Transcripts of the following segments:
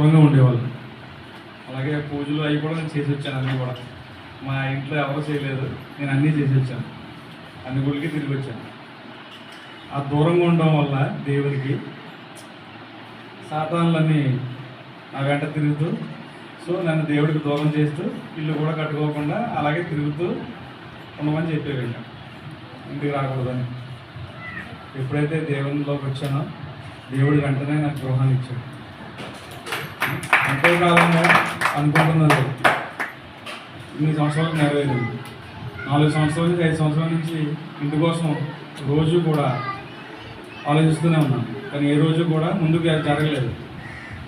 దూరంగా ఉండేవాళ్ళు. అలాగే పూజలు అవి కూడా నేను చేసి వచ్చాను. అన్నీ కూడా మా ఇంట్లో ఎవరు చేయలేదు, నేను అన్నీ చేసి వచ్చాను. అన్ని గుళ్ళకి తిరిగి వచ్చాను. ఆ దూరంగా ఉండడం వల్ల దేవుడికి సాతానులన్నీ నా వెంట తిరుగుతూ, సో నన్ను దేవుడికి దూరం చేస్తూ ఇల్లు కూడా కట్టుకోకుండా అలాగే తిరుగుతూ ఉండమని చెప్పేవాళ్ళు, ఇంటికి రాకూడదని. ఎప్పుడైతే దేవునిలోకి వచ్చానో దేవుడు వెంటనే నాకు గృహాన్ని ఇచ్చాడు. ఎంతో కాలంగా అనుకుంటున్నది ఇన్ని సంవత్సరాలకు నెరవేరింది. 4 సంవత్సరాల నుంచి 5 సంవత్సరాల నుంచి ఇంటి కోసం రోజు కూడా ఆలోచిస్తూనే ఉన్నాను, కానీ ఏ రోజు కూడా ముందుకు జరగలేదు.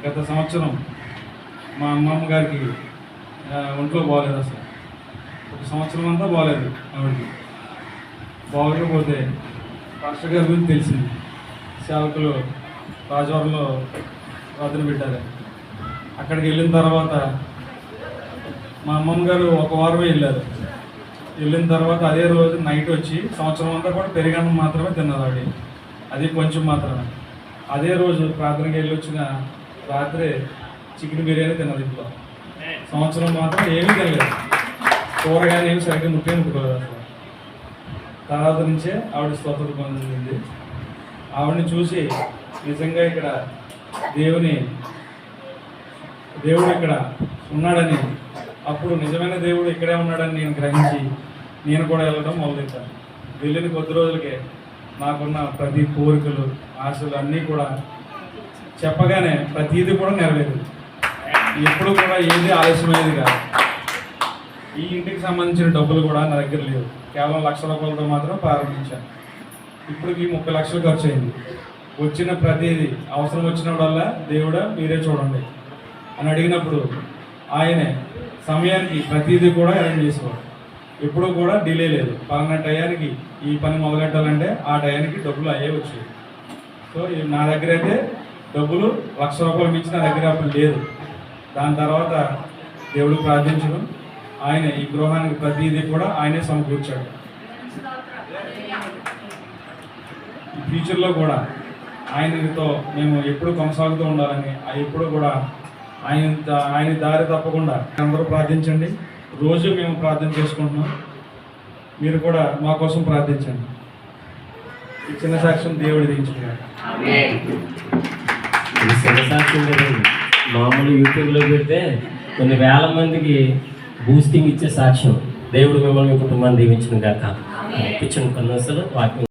గత సంవత్సరం మా అమ్మమ్మ గారికి ఒంట్లో బాగోలేదు. అసలు 1 సంవత్సరం అంతా బాగోలేదు. ఆవిడకి బాగోకపోతే పాస్టర్ గారి గురించి తెలిసింది. సేవకులు రాజవరంలో ప్రార్థన పెట్టారు. అక్కడికి వెళ్ళిన తర్వాత మా అమ్మమ్మ గారు 1 వారమే వెళ్ళారు. వెళ్ళిన తర్వాత అదే రోజు నైట్ వచ్చి సంవత్సరం అంతా కూడా పెరుగన్నం మాత్రమే తిన్నారు ఆవిడ, అది కొంచెం మాత్రమే. అదే రోజు ప్రార్థనకి వెళ్ళి వచ్చిన రాత్రి చికెన్ బిర్యానీ తిన్నది. ఇంట్లో సంవత్సరం మాత్రం ఏమీ తినలేదు, కూరగాయలు ఏమి సరిగ్గా ముట్టుకోలేదు అసలు. తర్వాత నుంచే ఆవిడ స్తోత్రం పొందింది. ఆవిడని చూసి నిజంగా ఇక్కడ దేవుడు ఇక్కడ ఉన్నాడని, అప్పుడు నిజమైన దేవుడు ఇక్కడే ఉన్నాడని నేను గ్రహించి నేను కూడా వెళ్ళడం మొదలెట్టాను. వెళ్ళిన కొద్ది రోజులకే నాకున్న ప్రతి కోరికలు, ఆశలు అన్నీ కూడా చెప్పగానే ప్రతిదీ కూడా నెరవేరింది. ఎప్పుడు కూడా ఏది ఆలస్యమయ్యేది కాదు. ఈ ఇంటికి సంబంధించిన డబ్బులు కూడా నా దగ్గర లేవు, కేవలం 1,00,000 రూపాయలతో మాత్రం ప్రారంభించాను. ఇప్పటికి 30 లక్షలు ఖర్చు అయింది. వచ్చిన ప్రతిదీ అవసరం వచ్చినప్పుడల్లా దేవుడా మీరే చూడండి అని అడిగినప్పుడు ఆయనే సమయానికి ప్రతిదీ కూడా అరేంజ్ చేసేవాడు. ఎప్పుడూ కూడా డిలే లేదు. పలానా టయానికి ఈ పని మొదలెట్టాలంటే ఆ టయానికి డబ్బులు అయ్యే వచ్చాయి. సో నా దగ్గర అయితే డబ్బులు 1,00,000 రూపాయలు మించి నా దగ్గర అప్పుడు లేదు. దాని తర్వాత దేవుడు ప్రార్థించడం, ఆయన ఈ గృహానికి ప్రతిదీ కూడా ఆయనే సమకూర్చాడు. ఈ ఫ్యూచర్లో కూడా ఆయనతో మేము ఎప్పుడు కొనసాగుతూ ఉండాలని, ఎప్పుడు కూడా ఆయన దారి తప్పకుండా అందరూ ప్రార్థించండి. రోజు మేము ప్రార్థన చేసుకుంటున్నాం, మీరు కూడా మా కోసం ప్రార్థించండి. ఈ చిన్న సాక్ష్యం దేవుడు దించుకున్నాడు. చిన్న సాక్ష్యం మామూలు యూట్యూబ్లో పెడితే కొన్ని వేల మందికి బూస్టింగ్ ఇచ్చే సాక్ష్యం. దేవుడు మిమ్మల్ని కుటుంబాన్ని దీవించిన గాక. కిచెన్ కన్నసలు వాక్యం